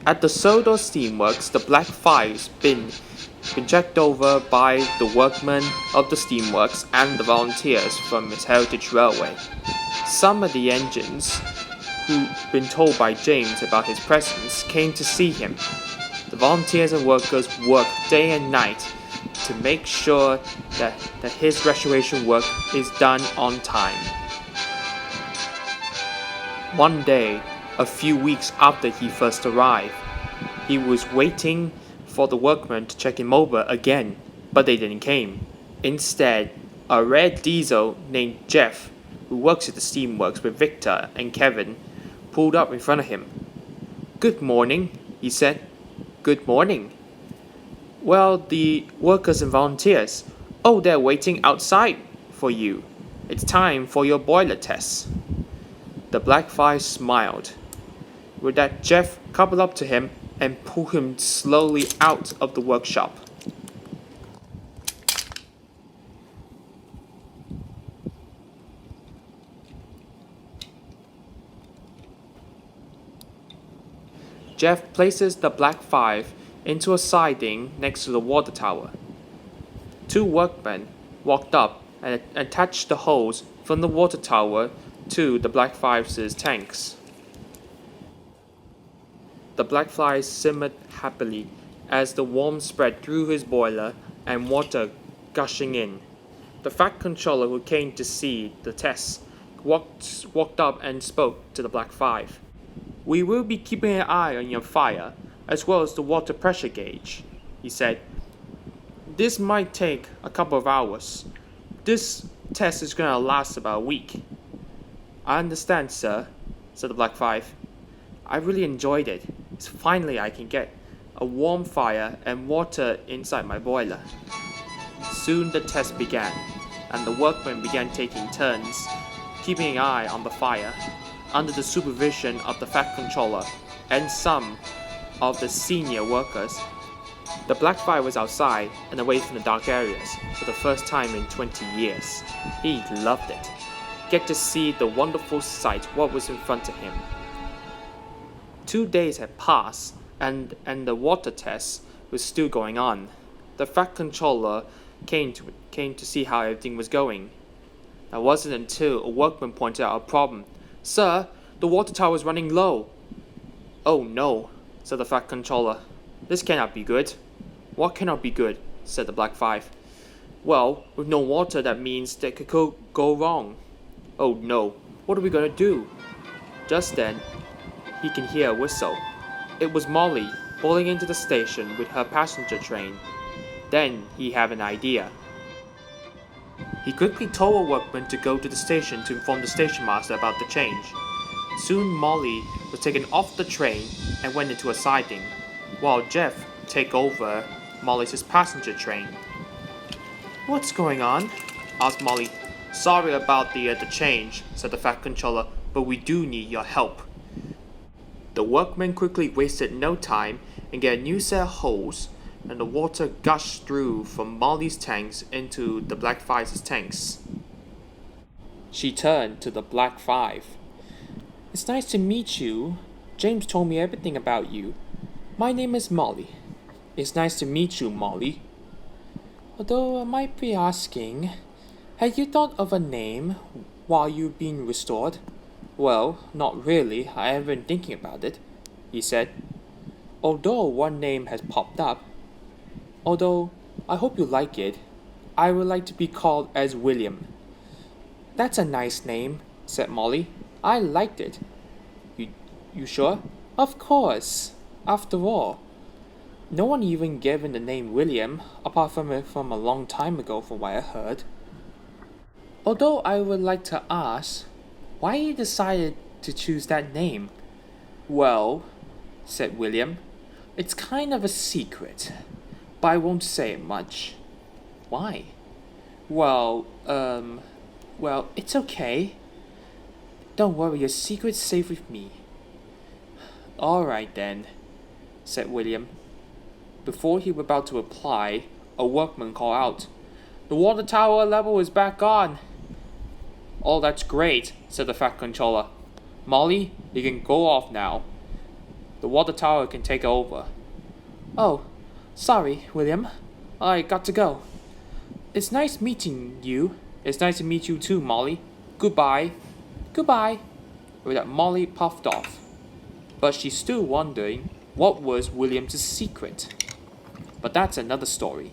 At the Sodor steamworks, the black fire's been checked over by the workmen of the steamworks and the volunteers from its heritage railway. Some of the engines, who'd been told by James about his presence, came to see him. The volunteers and workers work day and night to make sure that his restoration work is done on time. One day, a few weeks after he first arrived, he was waiting for the workmen to check him over again, but they didn't came. Instead, a red diesel named Jeff, who works at the steamworks with Victor and Kevin, pulled up in front of him. "Good morning," he said. "Good morning." "Well, the workers and volunteers. Oh, they're waiting outside for you. It's time for your boiler tests." The black fire smiled. With that, Jeff coupled up to him and pulled him slowly out of the workshop. Jeff places the black five into a siding next to the water tower. Two workmen walked up and attached the hose from the water tower to the black five's tanks. The black fly simmered happily as the warmth spread through his boiler and water gushing in. The fat controller who came to see the tests walked up and spoke to the black five. "We will be keeping an eye on your fire, as well as the water pressure gauge," he said. "This might take a couple of hours. This test is going to last about a week." "I understand, sir," said the black five. "I really enjoyed it. Finally I can get a warm fire and water inside my boiler." Soon the test began, and the workmen began taking turns, keeping an eye on the fire, under the supervision of the fat controller and some of the senior workers. The black fire was outside and away from the dark areas for the first time in 20 years. He loved it. Get to see the wonderful sight what was in front of him. 2 days had passed, and the water test was still going on. The fat controller came to see how everything was going. That wasn't until a workman pointed out a problem. "Sir, the water tower is running low." "Oh no," said the fat controller. "This cannot be good." "What cannot be good?" said the black five. "Well, with no water, that means that could go wrong." "Oh no, what are we going to do?" Just then, he can hear a whistle. It was Molly pulling into the station with her passenger train. Then he had an idea. He quickly told a workman to go to the station to inform the station master about the change. Soon Molly was taken off the train and went into a siding, while Jeff took over Molly's passenger train. "What's going on?" asked Molly. "Sorry about the change," said the fat controller, "but we do need your help." The workmen quickly wasted no time and get a new set of hose, and the water gushed through from Molly's tanks into the black five's tanks. She turned to the black five. "It's nice to meet you. James told me everything about you. My name is Molly." "It's nice to meet you, Molly." "Although I might be asking, had you thought of a name while you've been restored?" "Well, not really. I have been thinking about it," he said. "Although one name has popped up. Although I hope you like it. I would like to be called as William." "That's a nice name," said Molly. "I liked it." You sure?" "Of course. After all, no one even given the name William, apart from a long time ago from what I heard." "Although I would like to ask, why you decided to choose that name?" "Well," said William, "it's kind of a secret, but I won't say it much." "Why?" Well, it's okay. Don't worry, your secret's safe with me." "All right then," said William. Before he was about to reply, a workman called out, "The water tower level is back on." "Oh, that's great," said the fat controller. "Molly, you can go off now." The water tower can take over. Oh, sorry, William. I got to go. It's nice meeting you. It's nice to meet you too, Molly. Goodbye. Goodbye. With that, Molly puffed off. But she's still wondering what was William's secret. But that's another story.